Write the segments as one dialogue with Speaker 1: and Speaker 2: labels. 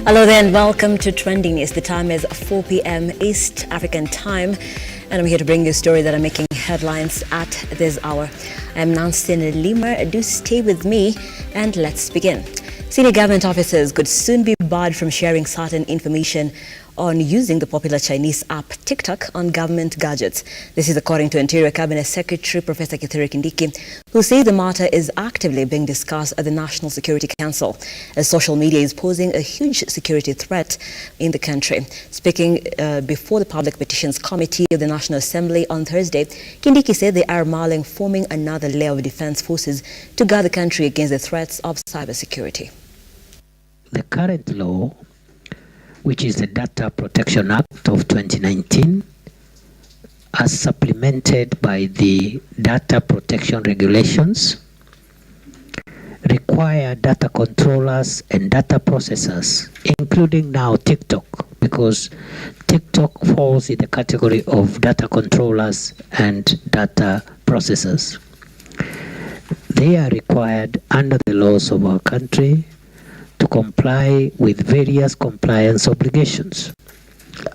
Speaker 1: Hello there and welcome to Trending News. The time is 4 p.m. East African time and I'm here to bring you a story that are making headlines at this hour. I'm Nancy Lima. Do stay with me and let's begin. Senior government officers could soon be barred from sharing certain information on using the popular Chinese app TikTok on government gadgets. This is according to Interior Cabinet Secretary Professor Kindiki, who says the matter is actively being discussed at the National Security Council, as social media is posing a huge security threat in the country. Speaking before the Public Petitions Committee of the National Assembly on Thursday, Kindiki said they are mulling forming another layer of defense forces to guard the country against the threats of cybersecurity.
Speaker 2: The current law, which is the Data Protection Act of 2019, as supplemented by the Data Protection Regulations, require data controllers and data processors, including now TikTok, because TikTok falls in the category of data controllers and data processors. They are required under the laws of our country to comply with various compliance obligations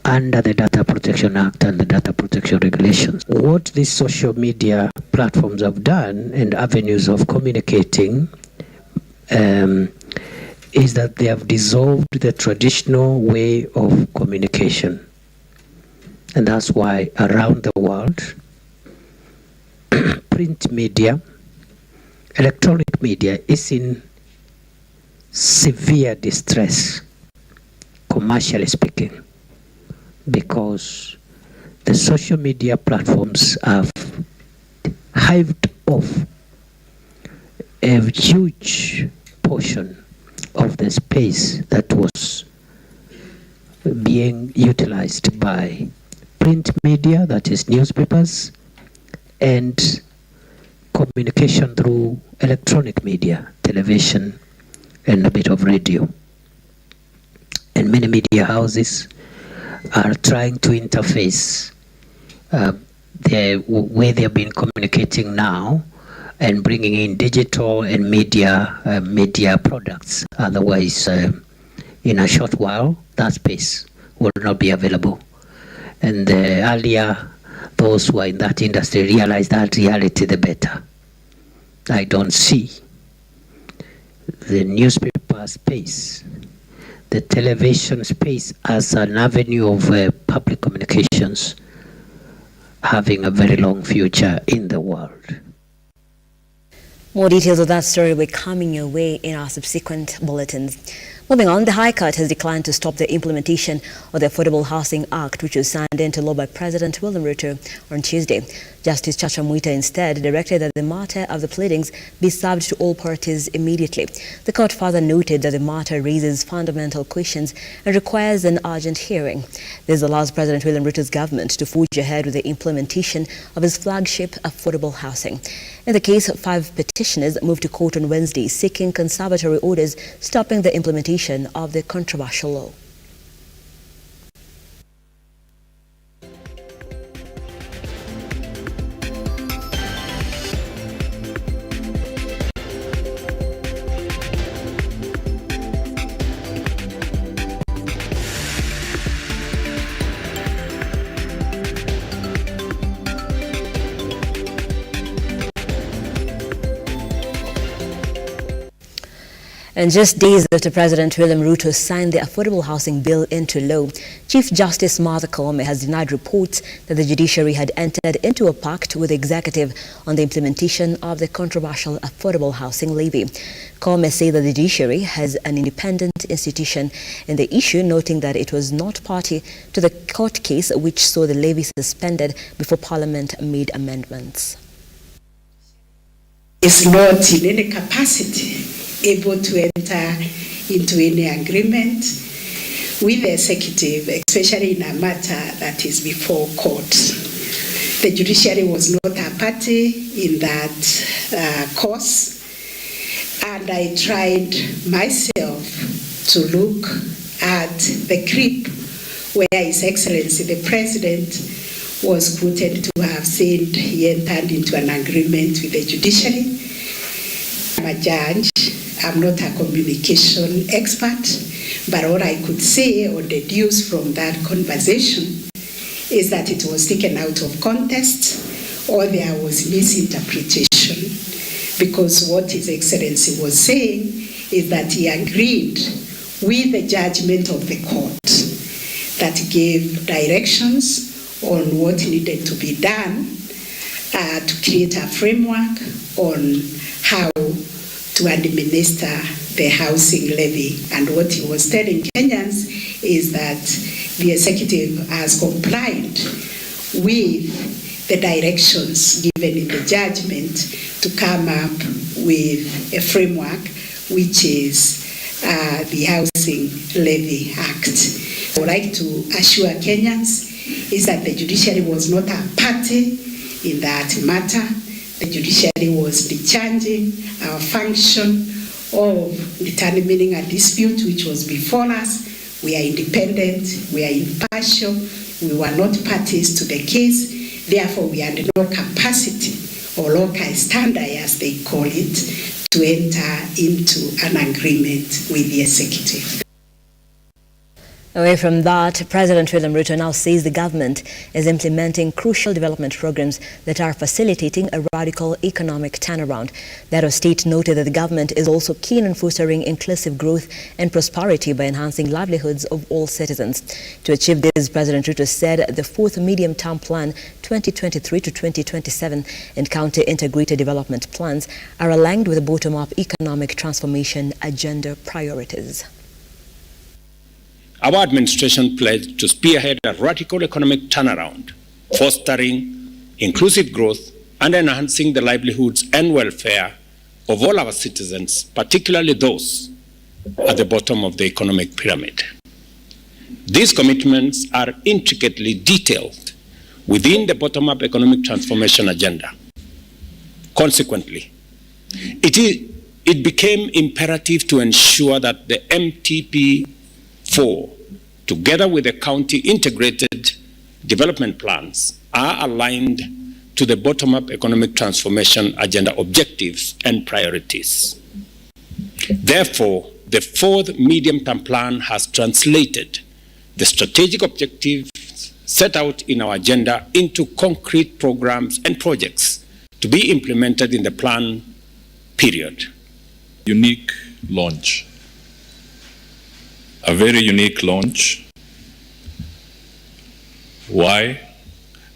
Speaker 2: under the Data Protection Act and the Data Protection Regulations. What these social media platforms have done and avenues of communicating is that they have dissolved the traditional way of communication. And that's why around the world, print media, electronic media is in severe distress, commercially speaking, because the social media platforms have hived off a huge portion of the space that was being utilized by print media, that is newspapers, and communication through electronic media, television, and a bit of radio. And many media houses are trying to interface the way they've been communicating now and bringing in digital and media products. Otherwise, in a short while, that space will not be available. And earlier, those who are in that industry realize that reality, the better. I don't see the newspaper space, the television space as an avenue of public communications having a very long future in the world.
Speaker 1: More details of that story will be coming your way in our subsequent bulletins. Moving on, the High Court has declined to stop the implementation of the Affordable Housing Act, which was signed into law by President William Ruto on Tuesday. Justice Chacha Mwita instead directed that the matter of the pleadings be served to all parties immediately. The court further noted that the matter raises fundamental questions and requires an urgent hearing. This allows President William Ruto's government to forge ahead with the implementation of his flagship affordable housing. In the case, 5 petitioners moved to court on Wednesday seeking conservatory orders stopping the implementation of the controversial law. And just days after President William Ruto signed the Affordable Housing Bill into law, Chief Justice Martha Koome has denied reports that the judiciary had entered into a pact with the executive on the implementation of the controversial Affordable Housing Levy. Koome said that the judiciary has an independent institution in the issue, noting that it was not party to the court case which saw the levy suspended before Parliament made amendments.
Speaker 3: Is not in any capacity able to enter into any agreement with the executive, especially in a matter that is before court. The judiciary was not a party in that cause, and I tried myself to look at the clip where His Excellency the President was quoted to have said he entered into an agreement with the judiciary. I'm a judge, I'm not a communication expert, But all I could say or deduce from that conversation is that it was taken out of context or there was misinterpretation, because what His Excellency was saying is that he agreed with the judgment of the court that gave directions on what needed to be done to create a framework on how to administer the housing levy. And what he was telling Kenyans is that the executive has complied with the directions given in the judgment to come up with a framework, which is the Housing Levy Act. I would like to assure Kenyans is that the judiciary was not a party in that matter. The judiciary was discharging our function of determining a dispute which was before us. We are independent, we are impartial, we were not parties to the case, therefore we had no capacity or local standard, as they call it, to enter into an agreement with the executive.
Speaker 1: Away from that, President William Ruto now says the government is implementing crucial development programs that are facilitating a radical economic turnaround. The head of state noted that the government is also keen on fostering inclusive growth and prosperity by enhancing livelihoods of all citizens. To achieve this, President Ruto said the fourth medium-term plan 2023 to 2027 and counter-integrated development plans are aligned with the bottom-up economic transformation agenda priorities.
Speaker 4: Our administration pledged to spearhead a radical economic turnaround, fostering inclusive growth and enhancing the livelihoods and welfare of all our citizens, particularly those at the bottom of the economic pyramid. These commitments are intricately detailed within the bottom-up economic transformation agenda. Consequently, it became imperative to ensure that the MTP 4, together with the county integrated development plans, are aligned to the bottom-up economic transformation agenda objectives and priorities. Therefore, the fourth medium-term plan has translated the strategic objectives set out in our agenda into concrete programs and projects to be implemented in the plan period.
Speaker 5: Unique launch. A very unique launch. Why?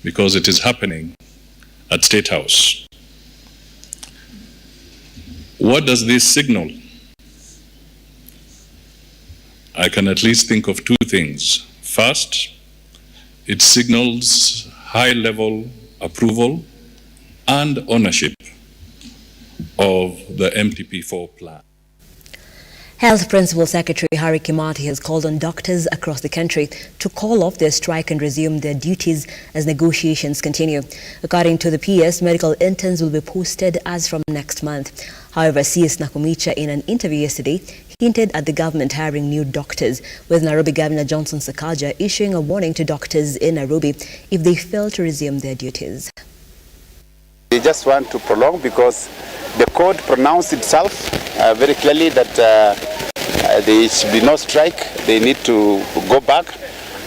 Speaker 5: Because it is happening at State House. What does this signal? I can at least think of two things. First, it signals high-level approval and ownership of the MTP4 plan.
Speaker 1: Health Principal Secretary Harry Kimati has called on doctors across the country to call off their strike and resume their duties as negotiations continue. According to the PS, medical interns will be posted as from next month. However, CS Nakumicha, in an interview yesterday, hinted at the government hiring new doctors, with Nairobi Governor Johnson Sakaja issuing a warning to doctors in Nairobi if they fail to resume their duties.
Speaker 6: They just want to prolong because the court pronounced itself very clearly that there should be no strike. They need to go back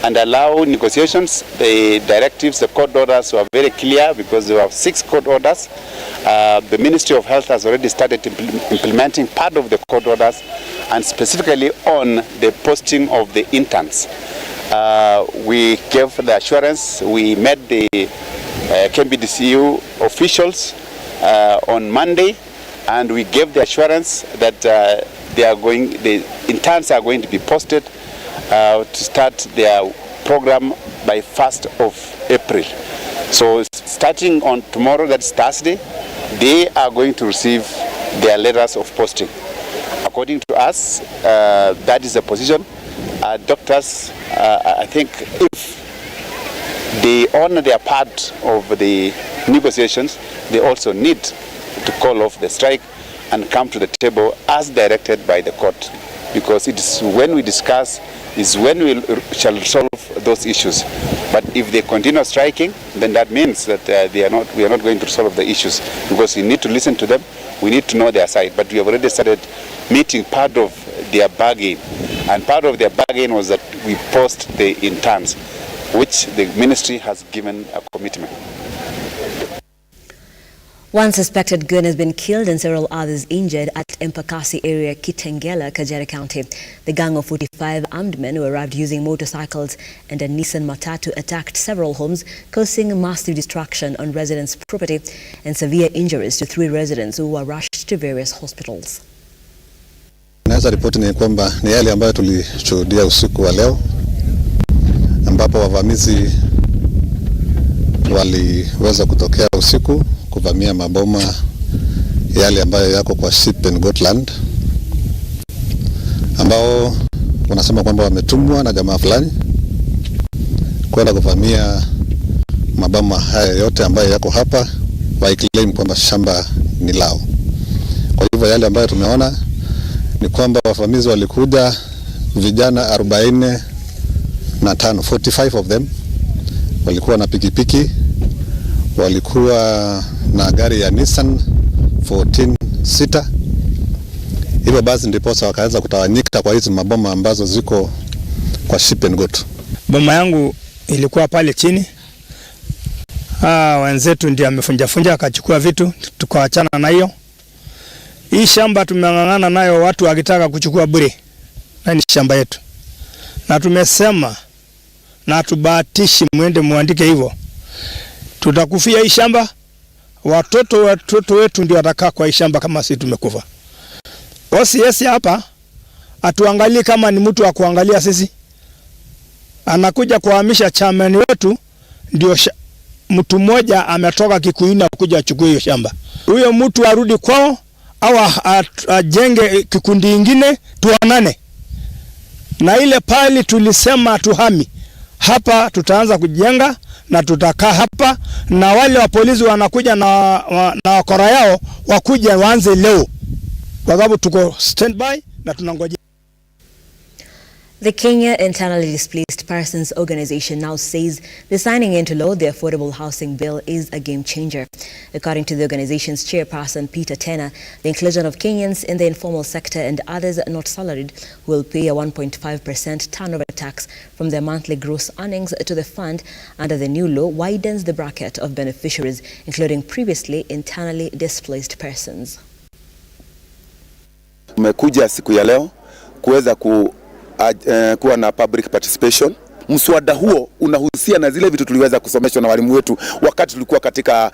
Speaker 6: and allow negotiations. The directives, the court orders were very clear because there were 6 court orders. The Ministry of Health has already started implementing part of the court orders, and specifically on the posting of the interns. We gave the assurance. We met the KMBDCU officials on Monday, and we gave the assurance that the interns are going to be posted to start their program by 1st of April. So starting on tomorrow, that's Thursday, they are going to receive their letters of posting. According to us, that is the position. Doctors, I think if they honor their part of the negotiations, they also need to call off the strike and come to the table as directed by the court, because it is when we discuss is when we shall solve those issues. But if they continue striking, then that means that we are not going to solve the issues, because we need to listen to them, we need to know their side. But we have already started meeting part of their bargain And part of their bargain was that we post the interns, which the ministry has given a commitment.
Speaker 1: One suspected gun has been killed and several others injured at Mpakasi area, Kitengela, Kajiado County. The gang of 45 armed men who arrived using motorcycles and a Nissan Matatu attacked several homes, causing massive destruction on residents' property and severe injuries to 3 residents who were rushed to various hospitals.
Speaker 7: Naweza ripoti ni kwamba ni yale ambayo tulishuhudia usiku wa leo, ambapo wavamizi waliweza kutokea usiku kuvamia maboma yale ambayo yako kwa Ship and Gotland, ambao wanasema kwamba wametumwa na jamaa fulani kwenda kuvamia maboma haya yote ambayo yako hapa, waiclaim kwamba shamba ni lao. Kwa hivyo yale ambayo tumeona ni kwamba wavamizi walikuja vijana 45, 45 of them, walikuwa na pikipiki, walikuwa na gari ya Nissan 14 sita. Hivyo basi ndiposa wakaweza kutawanyika kwa hizi maboma ambazo ziko kwa Ship and Got.
Speaker 8: Boma yangu ilikuwa pale chini. Wenzetu ndio amefunja akachukua vitu, tukaachana na hiyo. Hii shamba tumeng'ang'ana nayo, watu wakitaka kuchukua bure. Na ni shamba yetu. Na tumesema na tubahatishi muende muandike hivyo. Tutakufia hii shamba, watoto wetu ndio watakaa kwa hii shamba kama sisi tumekufa. OCS hapa atuangalie kama ni mtu wa kuangalia sisi. Anakuja kuhamisha chairman wetu, ndio mtu mmoja ametoka Kikuina kuja achukue hiyo shamba. Huyo mtu arudi kwao au ajenge kikundi kingine, tuonane. Na ile pali tulisema tuhami, hapa tutaanza kujenga na tutakaa hapa, na wale wa polisi wanakuja na wakora yao wakuja waanze leo, kwa sababu tuko standby na tunangoja.
Speaker 1: The Kenya Internally Displaced Persons Organization now says the signing into law the Affordable Housing Bill is a game changer. According to the organization's chairperson, Peter Tena, the inclusion of Kenyans in the informal sector and others not salaried who will pay a 1.5% turnover tax from their monthly gross earnings to the fund under the new law widens the bracket of beneficiaries, including previously internally displaced persons.
Speaker 9: Tumekuja siku ya leo kuweza kuwa na public participation. Mswada huo unahusia na zile vitu tuliweza kusomeshwa na walimu wetu wakati tulikuwa katika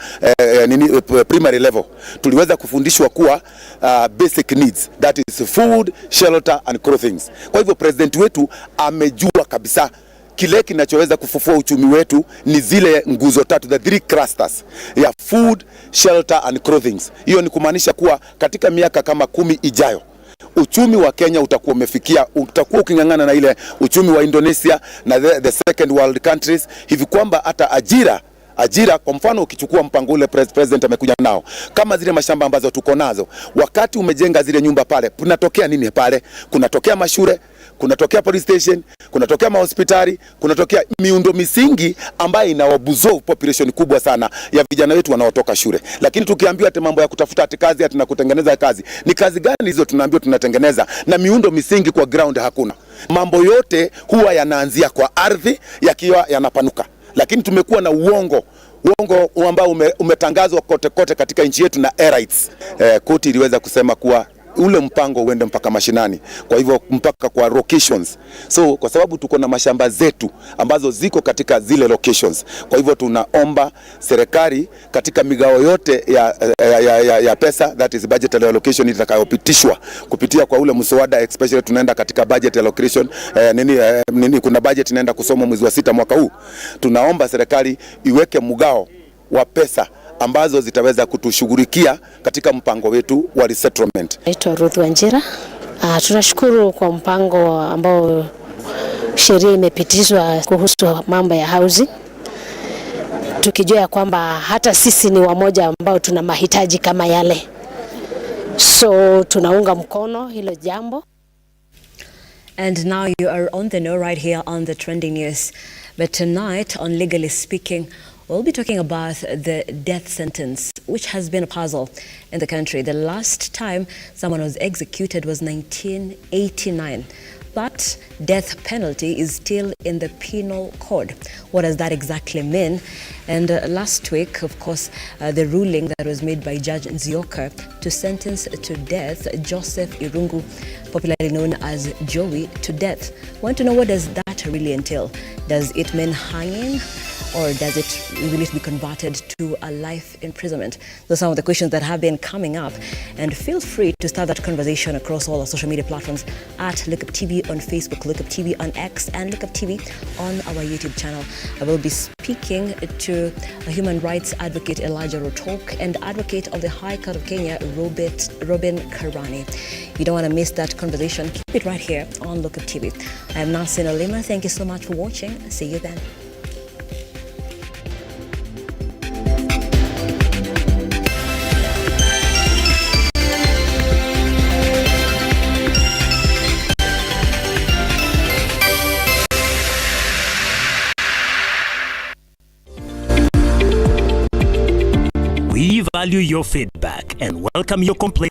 Speaker 9: primary level. Tuliweza kufundishwa kuwa basic needs, that is food, shelter and clothing. Kwa hivyo president wetu amejua kabisa kile kinachoweza kufufua uchumi wetu ni zile nguzo tatu, the 3 clusters ya food, shelter and clothing. Hiyo ni kumaanisha kuwa katika miaka kama 10 ijayo uchumi wa Kenya utakuwa utakuwa ukingangana na ile uchumi wa Indonesia na the second world countries, hivi kwamba hata ajira kwa mfano ukichukua mpango ule president amekuja nao, kama zile mashamba ambazo tuko nazo, wakati umejenga zile nyumba pale, kunatokea nini pale? Kunatokea mashule, kunatokea police station, kunatokea mahospitali, kunatokea miundo misingi ambayo inawabuzo population kubwa sana ya vijana wetu wanaotoka shule. Lakini tukiambiwa ati mambo ya kutafuta ati kazi ati na kutengeneza kazi, ni kazi gani hizo tunaambiwa tunatengeneza na miundo misingi kwa ground hakuna? Mambo yote huwa yanaanzia kwa ardhi yakiwa yanapanuka. Lakini tumekuwa na uongo ambao umetangazwa kote katika nchi yetu na rights. Koti iliweza kusema kuwa ule mpango uende mpaka mashinani, kwa hivyo mpaka kwa locations. So kwa sababu tuko na mashamba zetu ambazo ziko katika zile locations, kwa hivyo tunaomba serikali katika migao yote ya pesa, that is budget allocation, itakayopitishwa kupitia kwa ule mswada, especially tunaenda katika budget allocation kuna budget inaenda kusomwa mwezi wa 6 mwaka huu. Tunaomba serikali iweke mgao wa pesa ambazo zitaweza kutushughulikia katika mpango wetu wa resettlement.
Speaker 10: Naitwa RUTO. Tunashukuru kwa mpango ambao sheria imepitishwa kuhusu mambo ya housing, tukijua kwamba hata sisi ni wamoja ambao tuna mahitaji kama yale, so tunaunga mkono hilo jambo.
Speaker 1: And now you are on the know right here on the trending news. But tonight on Legally Speaking, we'll be talking about the death sentence, which has been a puzzle in the country. The last time someone was executed was 1989. but death penalty is still in the penal code. What does that exactly mean? And last week, of course, the ruling that was made by Judge Nzioka to sentence to death Joseph Irungu, popularly known as Joey, to death. Want to know what does that really entail? Does it mean hanging? Or does it really be converted to a life imprisonment? Those are some of the questions that have been coming up. And feel free to start that conversation across all our social media platforms at Lookuptv on Facebook, Lookuptv on X, and Lookuptv on our YouTube channel. I will be speaking to a human rights advocate, Elijah RUTO, and advocate of the High Court of Kenya, Robin Karani. You don't want to miss that conversation. Keep it right here on Lookuptv. I'm Nancy Nolima. Thank you so much for watching. See you then.
Speaker 11: We value your feedback and welcome your complaints.